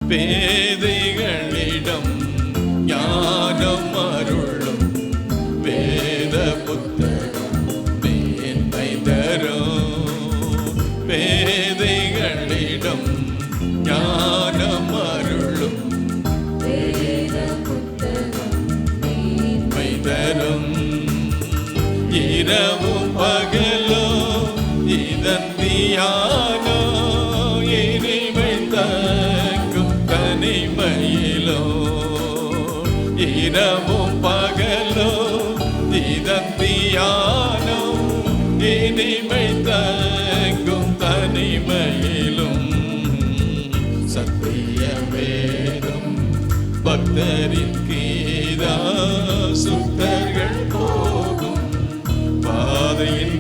பேதைகளிடம் ஞானம் அருளும் வேத புத்தகம் மேன்மை தரும். பேதைகளிடம் ஞானம் அருளும் வேத புத்தகம் மேன்மை தரும். இரவும் பகலோ இதன் தியானோ இனிமை தங்கும் தனிமையிலோ. இரவும் பகலோ இதன் தியானோ இனிமை தங்கும் தனிமையிலும். சத்திய வேதம் பக்தரின் கீதா சுத்தர்கள் போகும் பாதையின்